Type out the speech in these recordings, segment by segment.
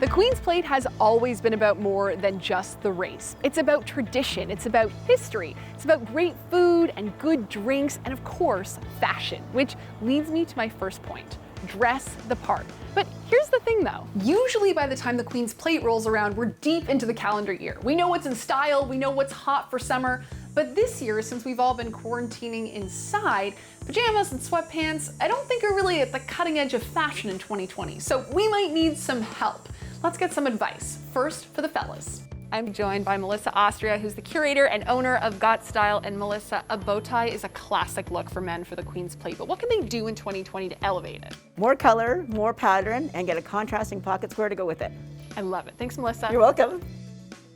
The Queen's Plate has always been about more than just the race. It's about tradition, it's about history, it's about great food and good drinks, and of course, fashion, which leads me to my first point. Dress the part. But here's the thing though, usually by the time the Queen's Plate rolls around, we're deep into the calendar year. We know what's in style, we know what's hot for summer, but this year, since we've all been quarantining inside, pajamas and sweatpants, I don't think are really at the cutting edge of fashion in 2020, so we might need some help. Let's get some advice. First, for the fellas. I'm joined by Melissa Austria, who's the curator and owner of Got Style. And Melissa, a bow tie is a classic look for men for the Queen's Plate, but what can they do in 2020 to elevate it? More color, more pattern, and get a contrasting pocket square to go with it. I love it. Thanks, Melissa. You're welcome.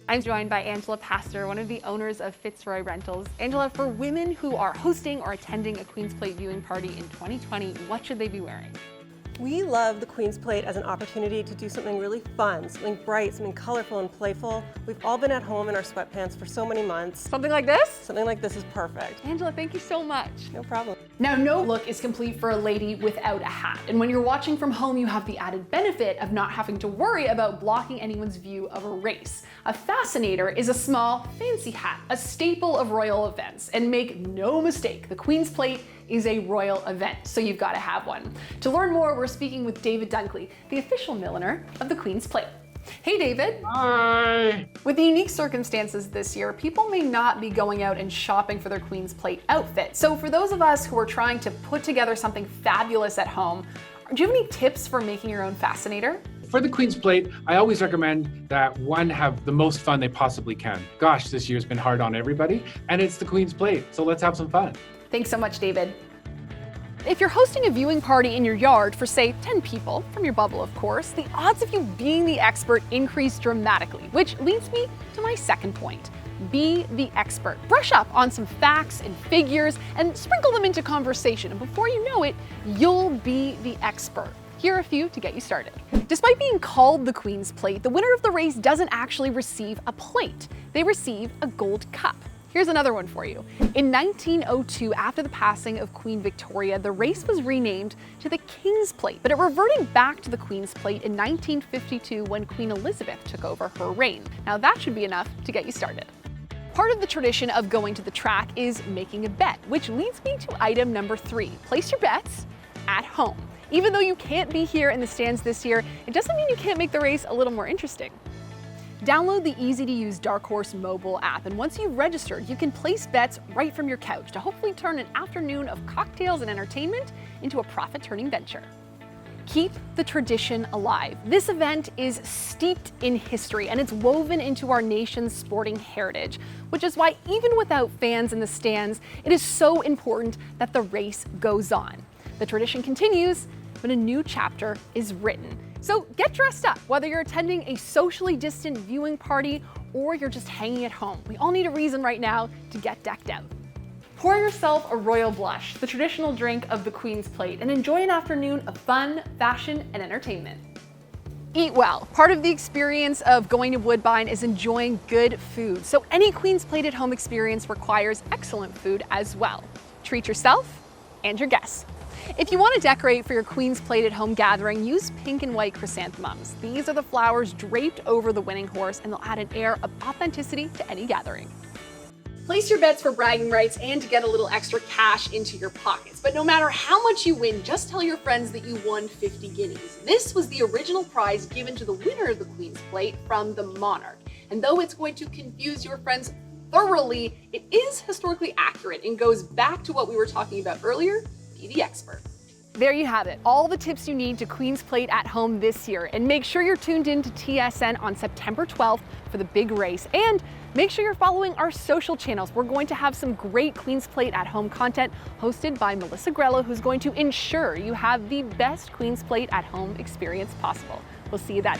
I'm joined by Angela Pastor, one of the owners of Fitzroy Rentals. Angela, for women who are hosting or attending a Queen's Plate viewing party in 2020, what should they be wearing? We love the Queen's Plate as an opportunity to do something really fun, something bright, something colorful and playful. We've all been at home in our sweatpants for so many months. Something like this? Something like this is perfect. Angela, thank you so much. No problem. Now, no look is complete for a lady without a hat. And when you're watching from home, you have the added benefit of not having to worry about blocking anyone's view of a race. A fascinator is a small, fancy hat, a staple of royal events. And make no mistake, the Queen's Plate is a royal event, so you've got to have one. To learn more, we're speaking with David Dunkley, the official milliner of the Queen's Plate. Hey, David. Hi. With the unique circumstances this year, people may not be going out and shopping for their Queen's Plate outfit. So for those of us who are trying to put together something fabulous at home, do you have any tips for making your own fascinator? For the Queen's Plate, I always recommend that one have the most fun they possibly can. Gosh, this year's been hard on everybody, and it's the Queen's Plate, so let's have some fun. Thanks so much, David. If you're hosting a viewing party in your yard for, say, 10 people, from your bubble of course, the odds of you being the expert increase dramatically, which leads me to my second point. Be the expert. Brush up on some facts and figures and sprinkle them into conversation, and before you know it, you'll be the expert. Here are a few to get you started. Despite being called the Queen's Plate, the winner of the race doesn't actually receive a plate. They receive a gold cup. Here's another one for you. In 1902, after the passing of Queen Victoria, the race was renamed to the King's Plate, but it reverted back to the Queen's Plate in 1952 when Queen Elizabeth took over her reign. Now that should be enough to get you started. Part of the tradition of going to the track is making a bet, which leads me to item number 3. Place your bets at home. Even though you can't be here in the stands this year, it doesn't mean you can't make the race a little more interesting. Download the easy-to-use Dark Horse mobile app, and once you've registered, you can place bets right from your couch to hopefully turn an afternoon of cocktails and entertainment into a profit-turning venture. Keep the tradition alive. This event is steeped in history, and it's woven into our nation's sporting heritage, which is why even without fans in the stands, it is so important that the race goes on. The tradition continues, but a new chapter is written. So get dressed up, whether you're attending a socially distant viewing party or you're just hanging at home. We all need a reason right now to get decked out. Pour yourself a royal blush, the traditional drink of the Queen's Plate, and enjoy an afternoon of fun, fashion, and entertainment. Eat well. Part of the experience of going to Woodbine is enjoying good food. So any Queen's Plate at home experience requires excellent food as well. Treat yourself and your guests. If you want to decorate for your Queen's Plate at home gathering, use pink and white chrysanthemums. These are the flowers draped over the winning horse, and they'll add an air of authenticity to any gathering. Place your bets for bragging rights and to get a little extra cash into your pockets. But no matter how much you win, just tell your friends that you won 50 guineas. This was the original prize given to the winner of the Queen's Plate from the monarch. And though it's going to confuse your friends thoroughly, it is historically accurate and goes back to what we were talking about earlier. Be the expert. There you have it, all the tips you need to Queen's Plate at home this year. And make sure you're tuned in to TSN on September 12th for the big race. And make sure you're following our social channels. We're going to have some great Queen's Plate at home content hosted by Melissa Grello, who's going to ensure you have the best Queen's Plate at home experience possible. We'll see you then.